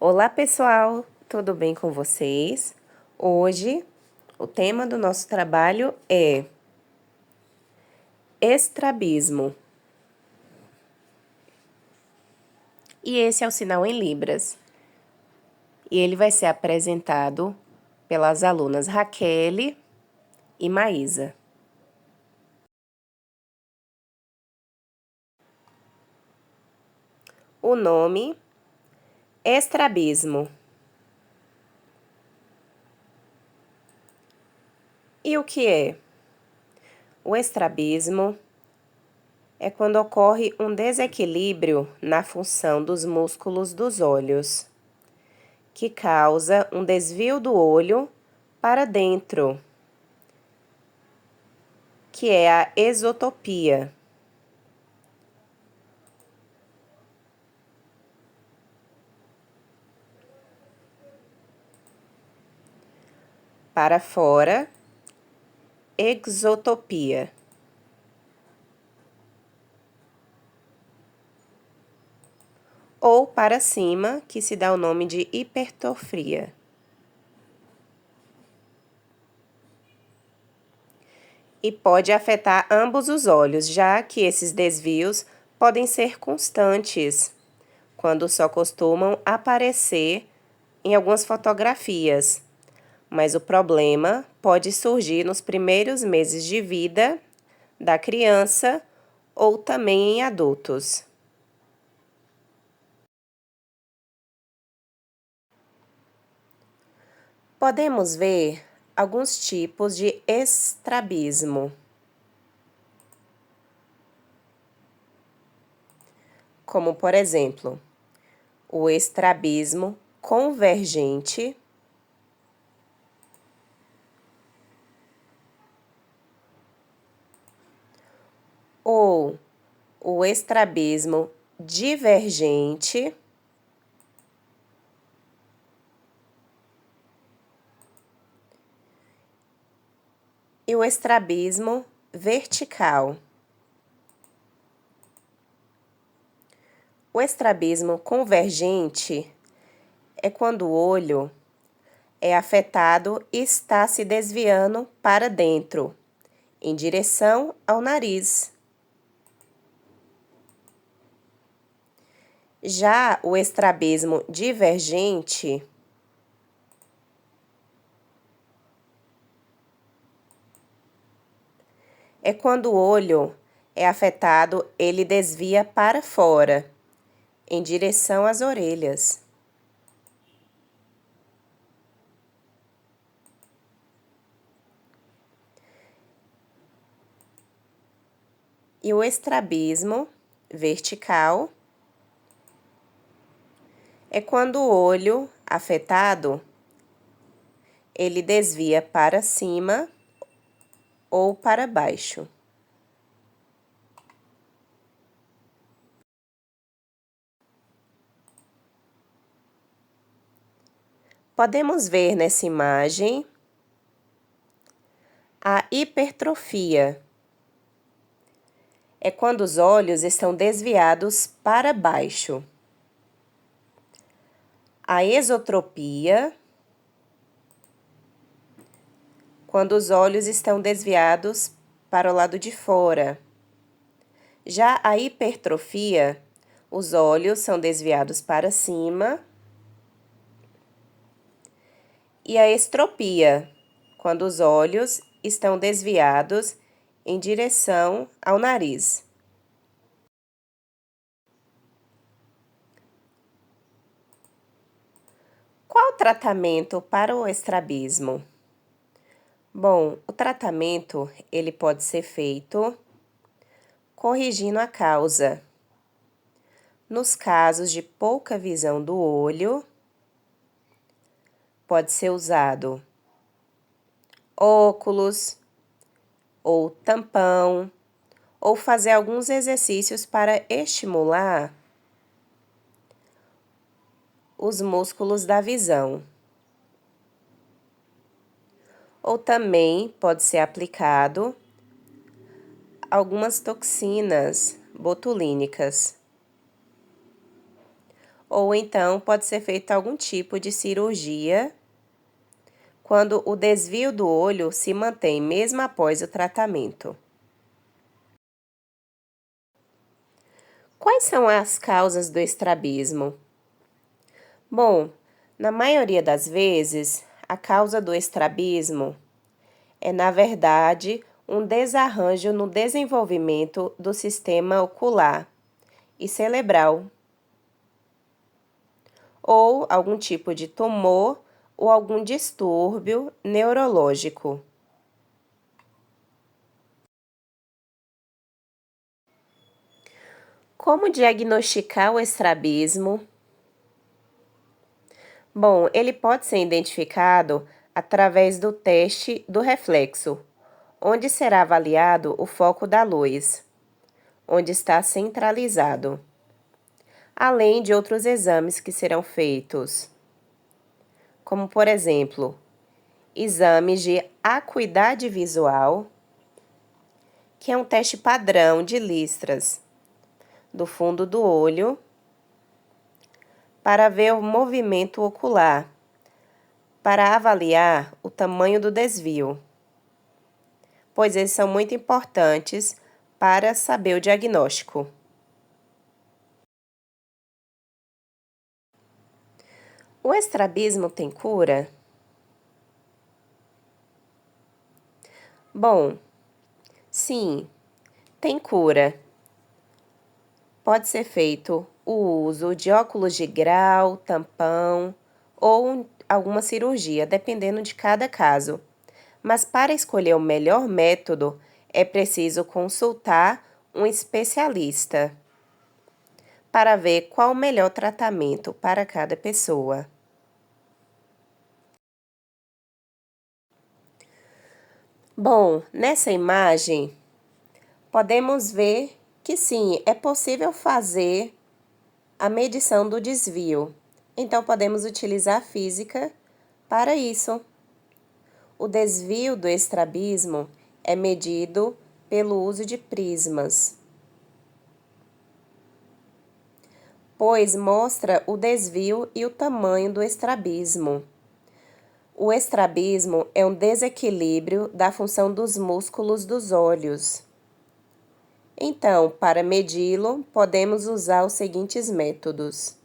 Olá, pessoal! Tudo bem com vocês? Hoje, o tema do nosso trabalho é estrabismo. E esse é o sinal em Libras. E ele vai ser apresentado pelas alunas Raquel e Maísa. O nome: estrabismo. E o que é? O estrabismo é quando ocorre um desequilíbrio na função dos músculos dos olhos, que causa um desvio do olho para dentro, que é a esotopia. Para fora, exotopia. Ou para cima, que se dá o nome de hipertrofia. E pode afetar ambos os olhos, já que esses desvios podem ser constantes, quando só costumam aparecer em algumas fotografias. Mas o problema pode surgir nos primeiros meses de vida da criança ou também em adultos. Podemos ver alguns tipos de estrabismo, como por exemplo, o estrabismo convergente, ou o estrabismo divergente, e o estrabismo vertical. O estrabismo convergente é quando o olho é afetado e está se desviando para dentro, em direção ao nariz. Já o estrabismo divergente é quando o olho é afetado, ele desvia para fora, em direção às orelhas. E o estrabismo vertical é quando o olho afetado, ele desvia para cima ou para baixo. Podemos ver nessa imagem a hipertrofia. É quando os olhos estão desviados para baixo. A esotropia, quando os olhos estão desviados para o lado de fora. Já a hipertrofia, os olhos são desviados para cima. E a estropia, quando os olhos estão desviados em direção ao nariz. Qual o tratamento para o estrabismo? Bom, o tratamento ele pode ser feito corrigindo a causa. Nos casos de pouca visão do olho, pode ser usado óculos ou tampão, ou fazer alguns exercícios para estimular os músculos da visão. Ou também pode ser aplicado algumas toxinas botulínicas. ou então pode ser feito algum tipo de cirurgia quando o desvio do olho se mantém mesmo após o tratamento. Quais são as causas do estrabismo? Bom, na maioria das vezes, a causa do estrabismo é, na verdade, um desarranjo no desenvolvimento do sistema ocular e cerebral, ou algum tipo de tumor ou algum distúrbio neurológico. Como diagnosticar o estrabismo? Bom, ele pode ser identificado através do teste do reflexo, onde será avaliado o foco da luz, onde está centralizado, além de outros exames que serão feitos, como, por exemplo, exames de acuidade visual, que é um teste padrão de listras do fundo do olho para ver o movimento ocular, para avaliar o tamanho do desvio, pois eles são muito importantes para saber o diagnóstico. O estrabismo tem cura? Bom, sim, tem cura. Pode ser feito o uso de óculos de grau, tampão ou alguma cirurgia, dependendo de cada caso. Mas para escolher o melhor método, é preciso consultar um especialista para ver qual o melhor tratamento para cada pessoa. Bom, nessa imagem, podemos ver que sim, é possível fazer a medição do desvio. Então, podemos utilizar a física para isso. O desvio do estrabismo é medido pelo uso de prismas, pois mostra o desvio e o tamanho do estrabismo. O estrabismo é um desequilíbrio da função dos músculos dos olhos. Então, para medi-lo, podemos usar os seguintes métodos.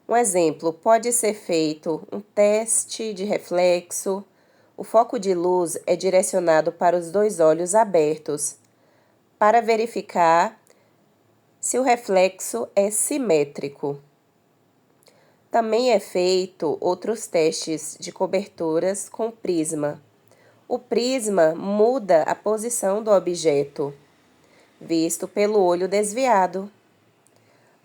Um exemplo, pode ser feito um teste de reflexo. O foco de luz é direcionado para os dois olhos abertos, para verificar se o reflexo é simétrico. Também é feito outros testes de coberturas com prisma. O prisma muda a posição do objeto, visto pelo olho desviado,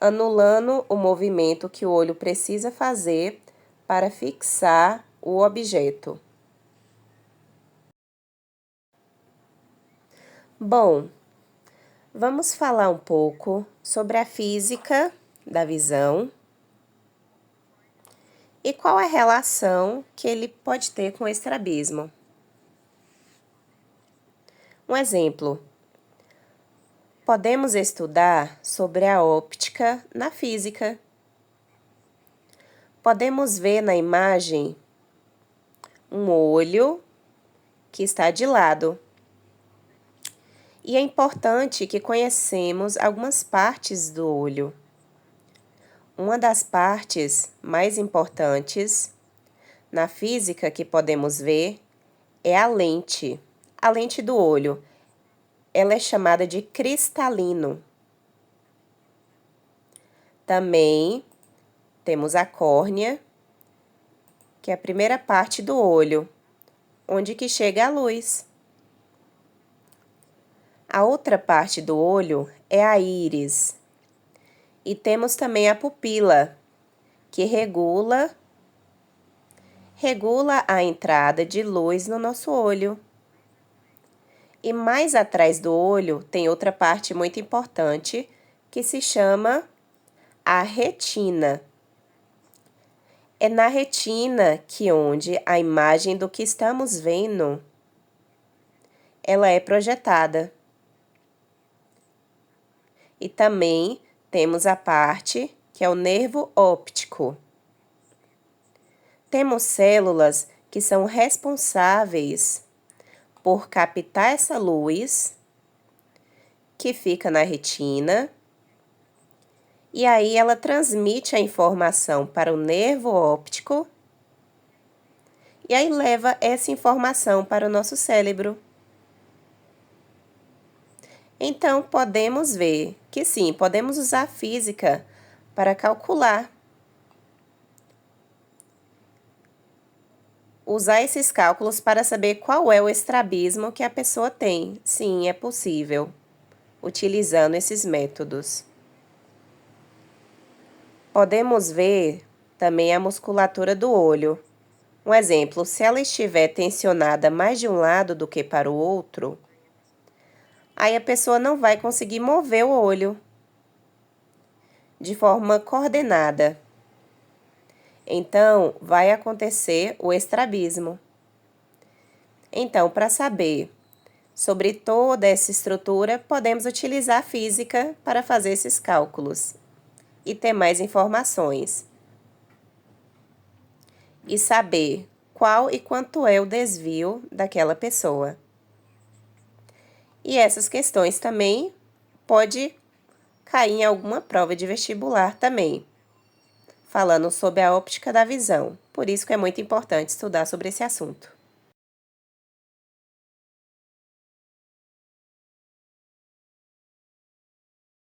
anulando o movimento que o olho precisa fazer para fixar o objeto. Bom, vamos falar um pouco sobre a física da visão e qual é a relação que ele pode ter com o estrabismo. Um exemplo, podemos estudar sobre a óptica na física. Podemos ver na imagem um olho que está de lado. E é importante que conhecemos algumas partes do olho. Uma das partes mais importantes na física que podemos ver é a lente. A lente do olho, ela é chamada de cristalino. Também temos a córnea, que é a primeira parte do olho, onde que chega a luz. A outra parte do olho é a íris. E temos também a pupila, que regula a entrada de luz no nosso olho. E mais atrás do olho tem outra parte muito importante, que se chama a retina. É na retina que onde a imagem do que estamos vendo, ela é projetada. E também temos a parte que é o nervo óptico. Temos células que são responsáveis por captar essa luz que fica na retina, e aí ela transmite a informação para o nervo óptico, e aí leva essa informação para o nosso cérebro. Então, podemos ver que sim, podemos usar a física para calcular. Usar esses cálculos para saber qual é o estrabismo que a pessoa tem. Sim, é possível, utilizando esses métodos. Podemos ver também a musculatura do olho. Um exemplo, se ela estiver tensionada mais de um lado do que para o outro, aí a pessoa não vai conseguir mover o olho de forma coordenada. Então, vai acontecer o estrabismo. Então, para saber sobre toda essa estrutura, podemos utilizar a física para fazer esses cálculos e ter mais informações. E saber qual e quanto é o desvio daquela pessoa. E essas questões também pode cair em alguma prova de vestibular também, falando sobre a óptica da visão. Por isso que é muito importante estudar sobre esse assunto.